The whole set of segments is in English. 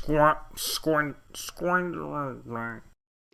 There's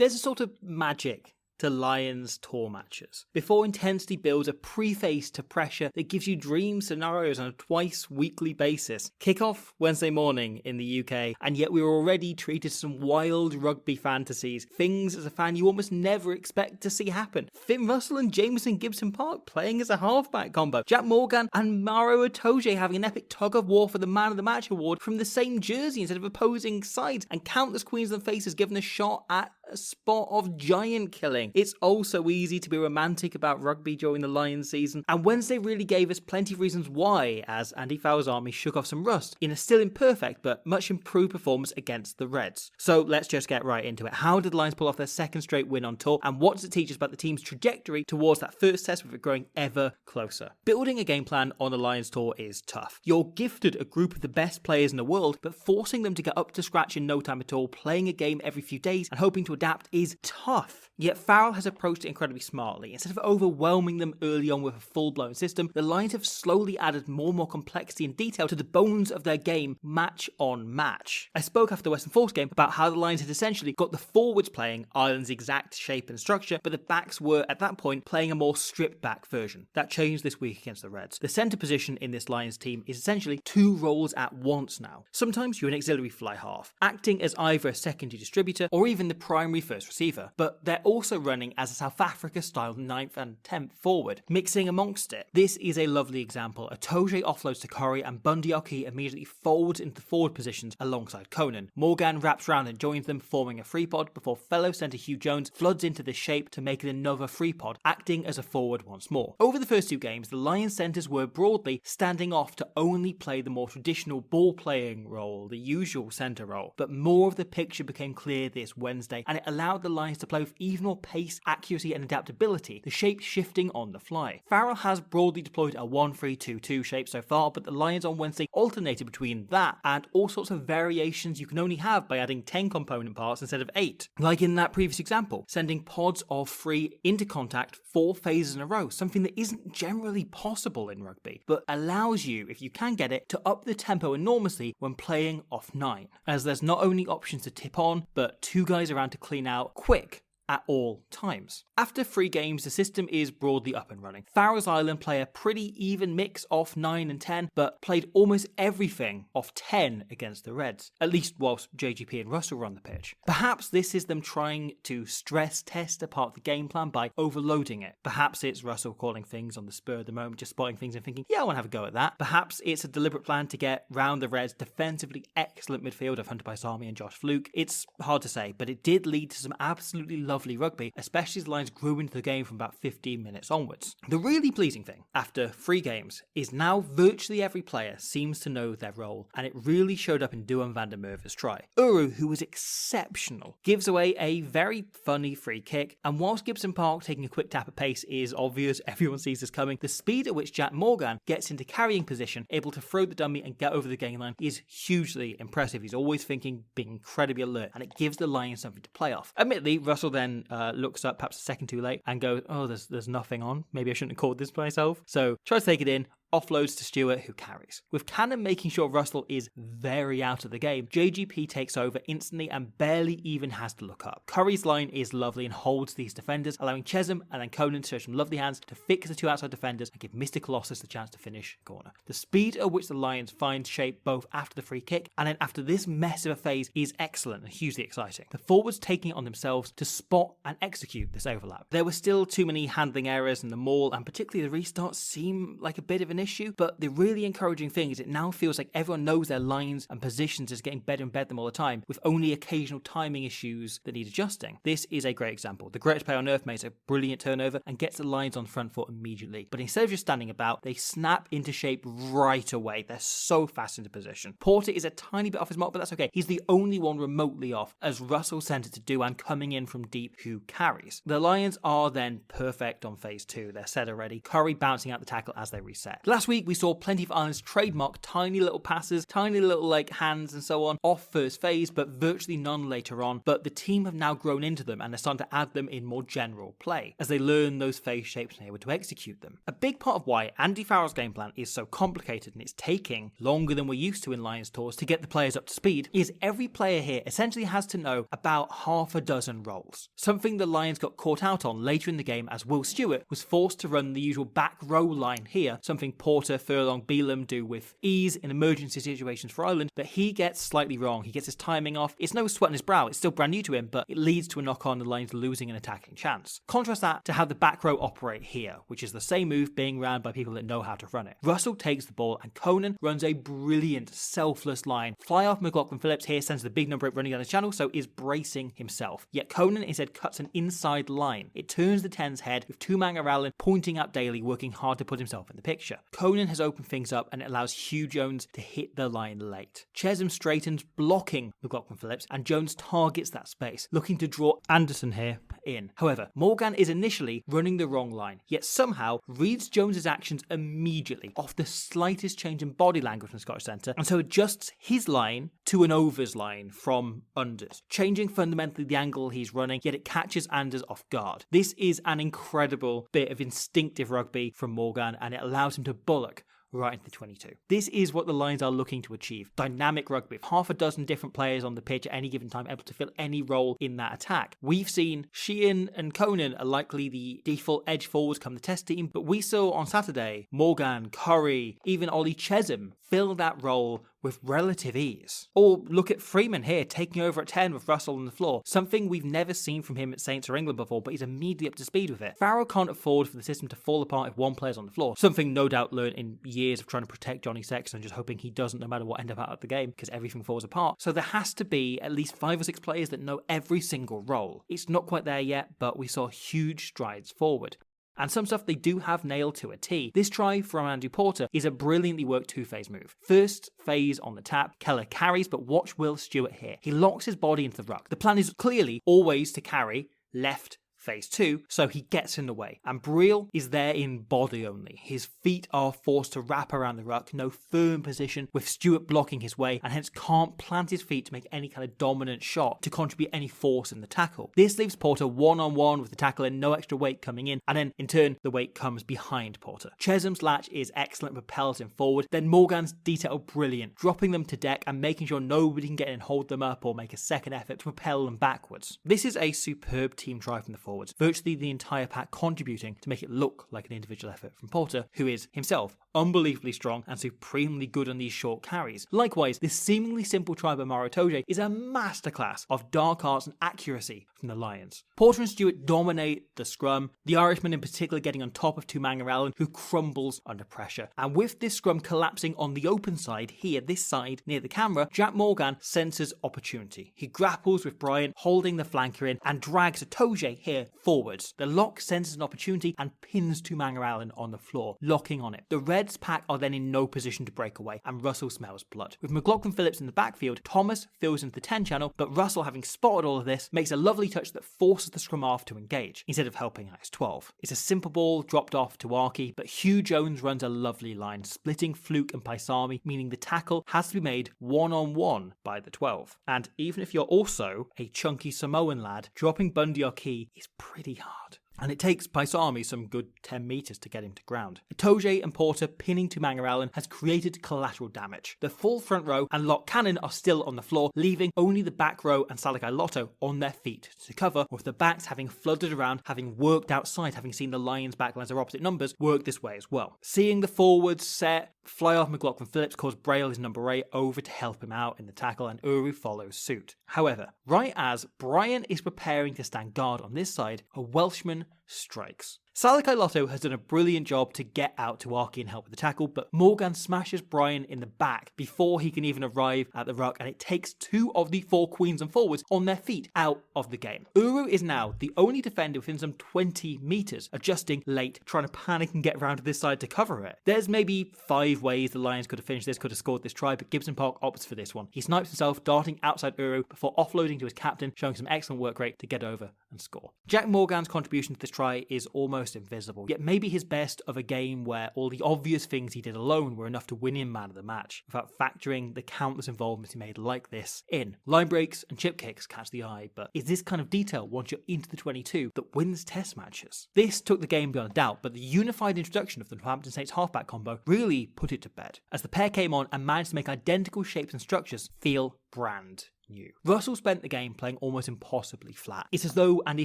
a sort of magic to Lions tour matches. Before intensity builds a preface to pressure that gives you dream scenarios on a twice weekly basis. Kick-off Wednesday morning in the UK, and yet we were already treated to some wild rugby fantasies, things as a fan you almost never expect to see happen. Finn Russell and Jameson Gibson Park playing as a halfback combo, Jack Morgan and Maro Itoje having an epic tug-of-war for the Man of the Match award from the same jersey instead of opposing sides, and countless Queensland faces given a shot at a spot of giant killing. It's also easy to be romantic about rugby during the Lions season, and Wednesday really gave us plenty of reasons why, as Andy Farrell's army shook off some rust in a still imperfect but much improved performance against the Reds. So let's just get right into it. How did the Lions pull off their second straight win on tour, and what does it teach us about the team's trajectory towards that first test with it growing ever closer? Building a game plan on the Lions tour is tough. You're gifted a group of the best players in the world, but forcing them to get up to scratch in no time at all, playing a game every few days and hoping to adapt is tough. Yet Farrell has approached it incredibly smartly. Instead of overwhelming them early on with a full-blown system, the Lions have slowly added more and more complexity and detail to the bones of their game, match on match. I spoke after the Western Force game about how the Lions had essentially got the forwards playing Ireland's exact shape and structure, but the backs were, at that point, playing a more stripped-back version. That changed this week against the Reds. The centre position in this Lions team is essentially two roles at once now. Sometimes you're an auxiliary fly half, acting as either a secondary distributor or even the primary first receiver, but they're also running as a South Africa-style 9th and 10th forward, mixing amongst it. This is a lovely example. Itoje offloads to Curry and Bundyaki immediately folds into the forward positions alongside Conan. Morgan wraps round and joins them, forming a free pod before fellow centre Hugh Jones floods into this shape to make it another free pod, acting as a forward once more. Over the first two games, the Lions centres were broadly standing off to only play the more traditional ball-playing role, the usual centre role, but more of the picture became clear this Wednesday, and it allowed the Lions to play with even more pace, accuracy and adaptability, the shape shifting on the fly. Farrell has broadly deployed a 1-3-2-2 shape so far, but the Lions on Wednesday alternated between that and all sorts of variations you can only have by adding 10 component parts instead of 8. Like in that previous example, sending pods of 3 into contact 4 phases in a row, something that isn't generally possible in rugby, but allows you, if you can get it, to up the tempo enormously when playing off 9, as there's not only options to tip on, but 2 guys around to clean out quick at all times. After 3 games, the system is broadly up and running. Farrell's Island play a pretty even mix off 9 and 10, but played almost everything off 10 against the Reds, at least whilst JGP and Russell were on the pitch. Perhaps this is them trying to stress test a part of the game plan by overloading it. Perhaps it's Russell calling things on the spur of the moment, just spotting things and thinking, yeah, I want to have a go at that. Perhaps it's a deliberate plan to get round the Reds' defensively excellent midfield of Hunter Paisami and Josh Fluke. It's hard to say, but it did lead to some absolutely lovely rugby, especially as the Lions grew into the game from about 15 minutes onwards. The really pleasing thing, after 3 games, is now virtually every player seems to know their role, and it really showed up in Duan van der Merwe's try. Uru, who was exceptional, gives away a very funny free kick, and whilst Gibson Park taking a quick tap at pace is obvious, everyone sees this coming, the speed at which Jack Morgan gets into carrying position, able to throw the dummy and get over the gain line, is hugely impressive. He's always thinking, being incredibly alert, and it gives the Lions something to play off. Admittedly, Russell then looks up perhaps a second too late and goes, oh, there's nothing on. Maybe I shouldn't have called this myself. So tries to take it in, offloads to Stewart, who carries. With Cannon making sure Russell is very out of the game, JGP takes over instantly and barely even has to look up. Curry's line is lovely and holds these defenders, allowing Chesham and then Conan to show some lovely hands to fix the 2 outside defenders and give Mr. Colossus the chance to finish the corner. The speed at which the Lions find shape both after the free kick and then after this mess of a phase is excellent and hugely exciting. The forwards taking it on themselves to spot and execute this overlap. There were still too many handling errors in the maul, and particularly the restarts seem like a bit of an issue, but the really encouraging thing is it now feels like everyone knows their lines and positions is getting better and better them all the time, with only occasional timing issues that need adjusting. This is a great example. The greatest player on earth makes a brilliant turnover and gets the Lions on front foot immediately, but instead of just standing about, they snap into shape right away. They're so fast into position. Porter is a tiny bit off his mark, but that's okay. He's the only one remotely off, as Russell sent it to Duan coming in from deep, who carries. The Lions are then perfect on phase 2. They're set already. Curry bouncing out the tackle as they reset. Last week we saw plenty of Ireland's trademark tiny little passes, tiny little like hands and so on off first phase, but virtually none later on. But the team have now grown into them and are starting to add them in more general play as they learn those phase shapes and are able to execute them. A big part of why Andy Farrell's game plan is so complicated and it's taking longer than we're used to in Lions tours to get the players up to speed is every player here essentially has to know about half a dozen roles. Something the Lions got caught out on later in the game as Will Stewart was forced to run the usual back row line here, something Porter, Furlong, Beelum do with ease in emergency situations for Ireland, but he gets slightly wrong. He gets his timing off. It's no sweat on his brow. It's still brand new to him, but it leads to a knock on the Lions losing an attacking chance. Contrast that to how the back row operate here, which is the same move being ran by people that know how to run it. Russell takes the ball and Conan runs a brilliant, selfless line. Fly off McLaughlin Phillips here sends the big number 8 running down the channel, so is bracing himself. Yet Conan instead cuts an inside line. It turns the 10's head with Tumanga Rowland pointing out Daly, working hard to put himself in the picture. Conan has opened things up and it allows Hugh Jones to hit the line late. Chesham straightens, blocking McLaughlin Phillips, and Jones targets that space, looking to draw Anderson here in. However, Morgan is initially running the wrong line, yet somehow reads Jones's actions immediately off the slightest change in body language from the Scottish centre, and so adjusts his line to an overs line from unders, changing fundamentally the angle he's running, yet it catches Anders off guard. This is an incredible bit of instinctive rugby from Morgan, and it allows him to bullock right into the 22. This is what the Lions are looking to achieve. Dynamic rugby, with half a dozen different players on the pitch at any given time able to fill any role in that attack. We've seen Sheehan and Conan are likely the default edge forwards come the test team, but we saw on Saturday Morgan, Curry, even Ollie Chesham fill that role with relative ease. Or look at Freeman here, taking over at 10 with Russell on the floor, something we've never seen from him at Saints or England before, but he's immediately up to speed with it. Farrell can't afford for the system to fall apart if one player's on the floor, something no doubt learned in years of trying to protect Johnny Sexton and just hoping he doesn't no matter what end up out of the game, because everything falls apart. So there has to be at least 5 or 6 players that know every single role. It's not quite there yet, but we saw huge strides forward. And some stuff they do have nailed to a T. This try from Andrew Porter is a brilliantly worked 2-phase move. First phase on the tap, Keller carries, but watch Will Stewart here. He locks his body into the ruck. The plan is clearly always to carry left phase 2, so he gets in the way. And Breel is there in body only. His feet are forced to wrap around the ruck, no firm position, with Stewart blocking his way, and hence can't plant his feet to make any kind of dominant shot to contribute any force in the tackle. This leaves Porter one-on-one with the tackle and no extra weight coming in, and then in turn the weight comes behind Porter. Chesham's latch is excellent, propels him forward, then Morgan's detail brilliant, dropping them to deck and making sure nobody can get in and hold them up or make a second effort to propel them backwards. This is a superb team try from the forwards, virtually the entire pack contributing to make it look like an individual effort from Porter, who is himself unbelievably strong and supremely good on these short carries. Likewise, this seemingly simple try by Maro Itoje is a masterclass of dark arts and accuracy from the Lions. Porter and Stewart dominate the scrum, the Irishman in particular getting on top of Tumanga Allen, who crumbles under pressure. And with this scrum collapsing on the open side here, this side near the camera, Jack Morgan senses opportunity. He grapples with Brian, holding the flanker in, and drags Itoje here forwards. The lock senses an opportunity and pins Tumanga Allen on the floor, locking on it. The Reds pack are then in no position to break away, and Russell smells blood. With McLaughlin Phillips in the backfield, Thomas fills into the 10 channel, but Russell, having spotted all of this, makes a lovely touch that forces the scrum half to engage, instead of helping out his 12. It's a simple ball dropped off to Archie, but Hugh Jones runs a lovely line, splitting Fluke and Paisami, meaning the tackle has to be made one-on-one by the 12. And even if you're also a chunky Samoan lad, dropping Bundy Archie is pretty hard. And it takes Paisami some good 10 metres to get him to ground. Itoje and Porter pinning Tumanga Allen has created collateral damage. The full front row and Lock Cannon are still on the floor, leaving only the back row and Salakai Lotto on their feet to cover, with the backs having flooded around, having worked outside, having seen the Lions' backlines are opposite numbers, work this way as well. Seeing the forwards set, fly off McLaughlin Phillips calls Braille his number 8 over to help him out in the tackle, and Uru follows suit. However, right as Brian is preparing to stand guard on this side, a Welshman strikes. Salakai Lotto has done a brilliant job to get out to Archie and help with the tackle, but Morgan smashes Brian in the back before he can even arrive at the ruck, and it takes 2 of the 4 queens and forwards on their feet out of the game. Uru is now the only defender within some 20 metres, adjusting late, trying to panic and get around to this side to cover it. There's maybe 5 ways the Lions could have finished this, could have scored this try, but Gibson Park opts for this one. He snipes himself, darting outside Uru before offloading to his captain, showing some excellent work rate to get over and score. Jack Morgan's contribution to this try try is almost invisible, yet maybe his best of a game where all the obvious things he did alone were enough to win him man of the match, without factoring the countless involvements he made like this in. Line breaks and chip kicks catch the eye, but is this kind of detail once you're into the 22 that wins test matches? This took the game beyond a doubt, but the unified introduction of the Northampton Saints halfback combo really put it to bed, as the pair came on and managed to make identical shapes and structures feel brand new. Russell spent the game playing almost impossibly flat. It's as though Andy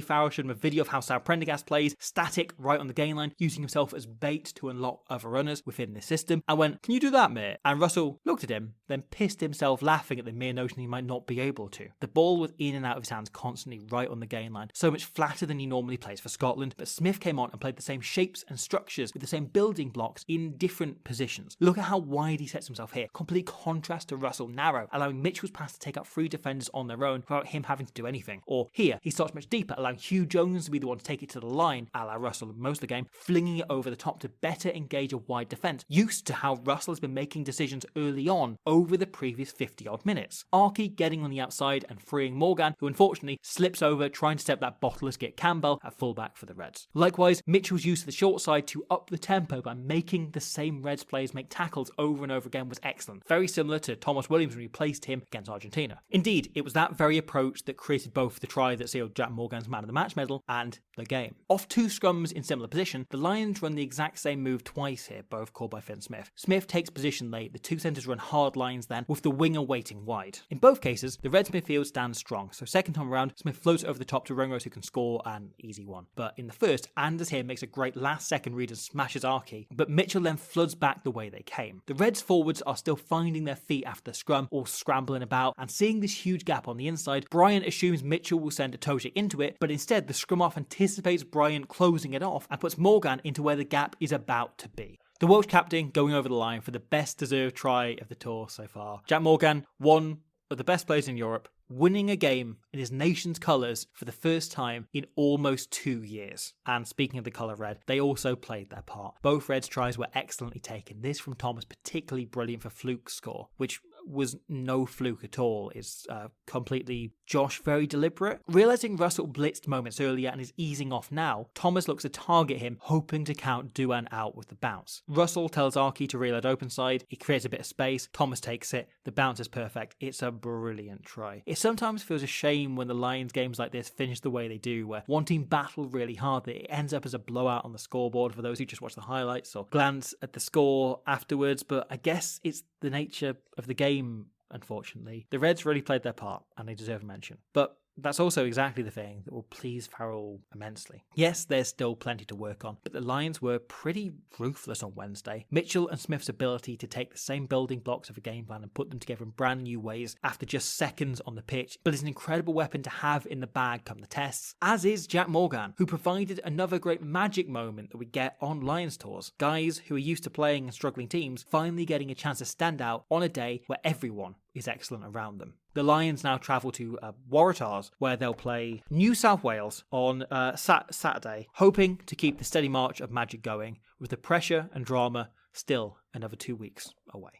Farrell showed him a video of how Sal Prendergast plays, static right on the gain line, using himself as bait to unlock other runners within this system, and went, "Can you do that, mate?" And Russell looked at him, then pissed himself laughing at the mere notion he might not be able to. The ball was in and out of his hands constantly right on the gain line, so much flatter than he normally plays for Scotland, but Smith came on and played the same shapes and structures with the same building blocks in different positions. Look at how wide he sets himself here, complete contrast to Russell narrow, allowing Mitchell's pass to take out 3 defenders on their own without him having to do anything. Or here, he starts much deeper, allowing Hugh Jones to be the one to take it to the line, a la Russell in most of the game, flinging it over the top to better engage a wide defence, used to how Russell has been making decisions early on over the previous 50-odd minutes. Archie getting on the outside and freeing Morgan, who unfortunately slips over trying to step that bottleless Git Campbell at fullback for the Reds. Likewise, Mitchell's use of the short side to up the tempo by making the same Reds players make tackles over and over again was excellent, very similar to Thomas Williams when he placed him against Argentina. Indeed, it was that very approach that created both the try that sealed Jack Morgan's man of the match medal and the game. Off 2 scrums in similar position, the Lions run the exact same move twice here, both called by Finn Smith. Smith takes position late, the 2 centres run hard lines then, with the winger waiting wide. In both cases, the Reds midfield stands strong, so second time around, Smith floats over the top to Rongrose, who can score an easy one. But in the first, Anders here makes a great last second read and smashes Archie, but Mitchell then floods back the way they came. The Reds forwards are still finding their feet after the scrum, all scrambling about, and seeing this huge gap on the inside, Bryant assumes Mitchell will send Atoje into it, but instead the scrum off anticipates Bryant closing it off and puts Morgan into where the gap is about to be. The Welsh captain going over the line for the best deserved try of the tour so far. Jack Morgan, one of the best players in Europe, winning a game in his nation's colours for the first time in almost 2 years. And speaking of the colour red, they also played their part. Both Reds tries were excellently taken. This from Thomas, particularly brilliant for Fluke's score, which was no fluke at all. It's completely Josh, very deliberate. Realising Russell blitzed moments earlier and is easing off now, Thomas looks to target him, hoping to count Duan out with the bounce. Russell tells Archie to reload open side. He creates a bit of space. Thomas takes it. The bounce is perfect. It's a brilliant try. It sometimes feels a shame when the Lions games like this finish the way they do, where one team battle really hard that it ends up as a blowout on the scoreboard for those who just watch the highlights or glance at the score afterwards, but I guess it's the nature of the game, unfortunately. The Reds really played their part, and they deserve a mention. But that's also exactly the thing that will please Farrell immensely. Yes, there's still plenty to work on, but the Lions were pretty ruthless on Wednesday. Mitchell and Smith's ability to take the same building blocks of a game plan and put them together in brand new ways after just seconds on the pitch, but is an incredible weapon to have in the bag come the tests, as is Jack Morgan, who provided another great magic moment that we get on Lions tours. Guys who are used to playing in struggling teams finally getting a chance to stand out on a day where everyone is excellent around them. The Lions now travel to Waratahs, where they'll play New South Wales on Saturday, hoping to keep the steady march of magic going, with the pressure and drama still another 2 weeks away.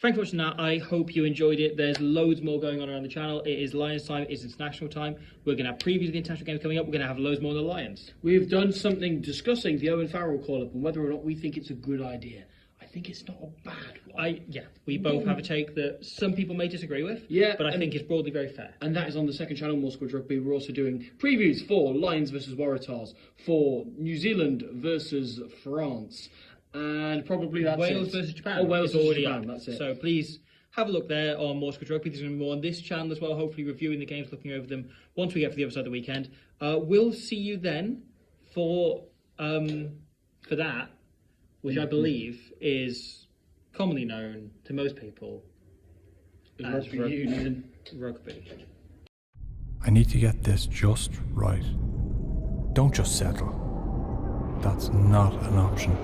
Thanks for watching that. I hope you enjoyed it. There's loads more going on around the channel. It is Lions time. It's international time. We're going to have previews of the international games coming up. We're going to have loads more on the Lions. We've done something discussing the Owen Farrell call-up and whether or not we think it's a good idea. I think it's not a bad one. We both have a take that some people may disagree with, but I think it's broadly very fair. And that is on the second channel, More Squad Rugby. We're also doing previews for Lions versus Waratahs, for New Zealand versus France, and probably that's Wales versus Japan. Wales versus Japan, that's it. So please have a look there on More Squad Rugby. There's going to be more on this channel as well, hopefully reviewing the games, looking over them once we get to the other side of the weekend. We'll see you then for that, which I believe is commonly known to most people as rugby. I need to get this just right. Don't just settle. That's not an option.